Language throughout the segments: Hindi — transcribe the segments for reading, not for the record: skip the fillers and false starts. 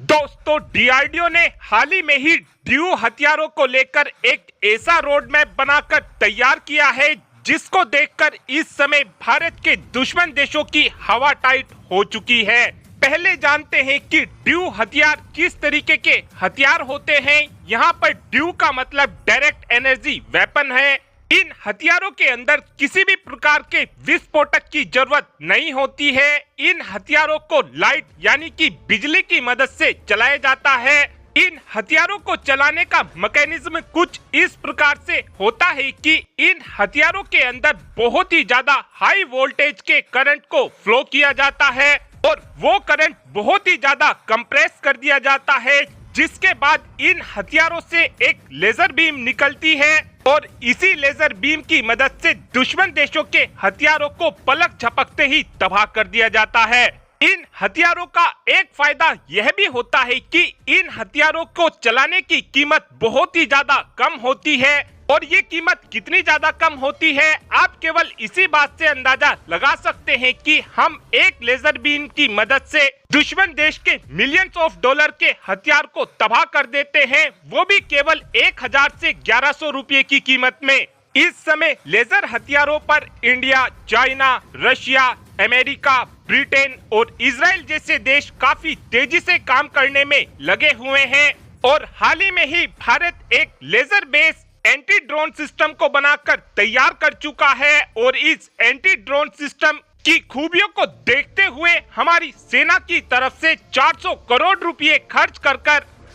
दोस्तों, डीआरडीओ ने हाल ही में ही ड्यू हथियारों को लेकर एक ऐसा रोड मैप बनाकर तैयार किया है जिसको देखकर इस समय भारत के दुश्मन देशों की हवा टाइट हो चुकी है। पहले जानते हैं कि ड्यू हथियार किस तरीके के हथियार होते हैं। यहाँ पर ड्यू का मतलब डायरेक्ट एनर्जी वेपन है। इन हथियारों के अंदर किसी भी प्रकार के विस्फोटक की जरूरत नहीं होती है। इन हथियारों को लाइट यानी कि बिजली की मदद से चलाया जाता है। इन हथियारों को चलाने का मैकेनिज्म कुछ इस प्रकार से होता है कि इन हथियारों के अंदर बहुत ही ज्यादा हाई वोल्टेज के करंट को फ्लो किया जाता है और वो करंट बहुत ही ज्यादा कंप्रेस कर दिया जाता है, जिसके बाद इन हथियारों से एक लेजर बीम निकलती है और इसी लेजर बीम की मदद से दुश्मन देशों के हथियारों को पलक झपकते ही तबाह कर दिया जाता है। इन हथियारों का एक फायदा यह भी होता है कि इन हथियारों को चलाने की कीमत बहुत ही ज्यादा कम होती है। और ये कीमत कितनी ज्यादा कम होती है आप केवल इसी बात से अंदाजा लगा सकते हैं कि हम एक लेजर बीम की मदद से दुश्मन देश के मिलियंस ऑफ डॉलर के हथियार को तबाह कर देते हैं, वो भी केवल 1000 से 1100 रुपये की कीमत में। इस समय लेजर हथियारों पर India, China, Russia, America, Britain और इजराइल जैसे देश काफी तेजी से काम करने में लगे हुए हैं। और हाल ही में ही भारत एक laser based anti drone system को बनाकर तैयार कर चुका है और इस एंटी ड्रोन सिस्टम की खूबियों को देखते हुए हमारी सेना की तरफ से 400 करोड़ रुपए खर्च कर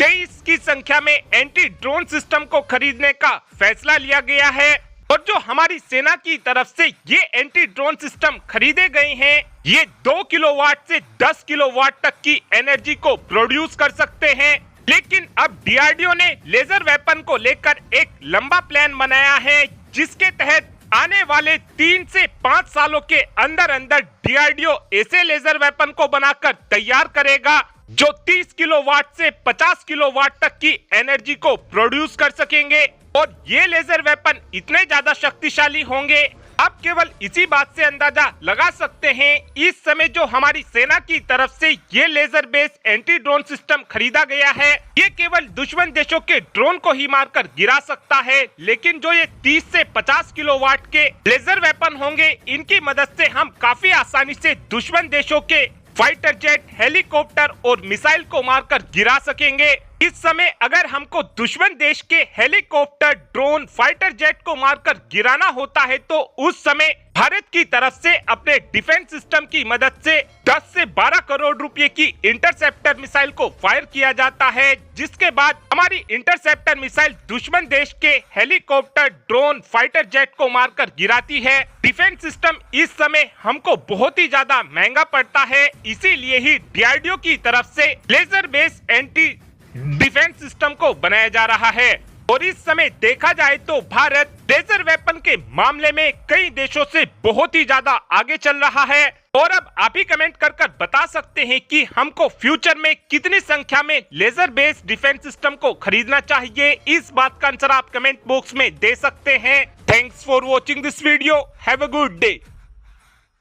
23 की संख्या में एंटी ड्रोन सिस्टम को खरीदने का फैसला लिया गया है। और जो हमारी सेना की तरफ से ये एंटी ड्रोन सिस्टम खरीदे गए हैं, ये 2 किलोवाट से 10 किलोवाट तक की एनर्जी को प्रोड्यूस कर सकते हैं। लेकिन अब डीआरडीओ ने लेजर वेपन को लेकर एक लंबा प्लान बनाया है, जिसके तहत आने वाले 3 से 5 सालों के अंदर अंदर डीआरडीओ ऐसे लेजर वेपन को बनाकर तैयार करेगा जो 30 किलोवाट से 50 किलोवाट तक की एनर्जी को प्रोड्यूस कर सकेंगे। और ये लेजर वेपन इतने ज्यादा शक्तिशाली होंगे, आप केवल इसी बात से अंदाजा लगा सकते हैं। इस समय जो हमारी सेना की तरफ से ये laser based anti drone system खरीदा गया है, ये केवल दुश्मन देशों के ड्रोन को ही मारकर गिरा सकता है। लेकिन जो ये 30 से 50 किलोवाट के लेजर वेपन होंगे, इनकी मदद से हम काफी आसानी से दुश्मन देशों के फाइटर जेट, हेलीकॉप्टर और मिसाइल को मारकर गिरा सकेंगे। इस समय अगर हमको दुश्मन देश के हेलीकॉप्टर, ड्रोन, फाइटर जेट को मारकर गिराना होता है तो उस समय भारत की तरफ से अपने डिफेंस सिस्टम की मदद से 10 से 12 करोड़ रुपए की इंटरसेप्टर मिसाइल को फायर किया जाता है, जिसके बाद हमारी इंटरसेप्टर मिसाइल दुश्मन देश के हेलीकॉप्टर, ड्रोन, फाइटर जेट को मारकर गिराती है। डिफेंस सिस्टम इस समय हमको बहुत ही ज्यादा महंगा पड़ता है, इसीलिए ही डीआरडीओ की तरफ से laser based anti defence system को बनाया जा रहा है। और इस समय देखा जाए तो भारत लेजर वेपन के मामले में कई देशों से बहुत ही ज्यादा आगे चल रहा है। और अब आप ही कमेंट कर बता सकते हैं कि हमको फ्यूचर में कितनी संख्या में लेजर बेस्ड डिफेंस सिस्टम को खरीदना चाहिए। इस बात का आंसर आप कमेंट बॉक्स में दे सकते हैं। Thanks for watching this video. Have a good day.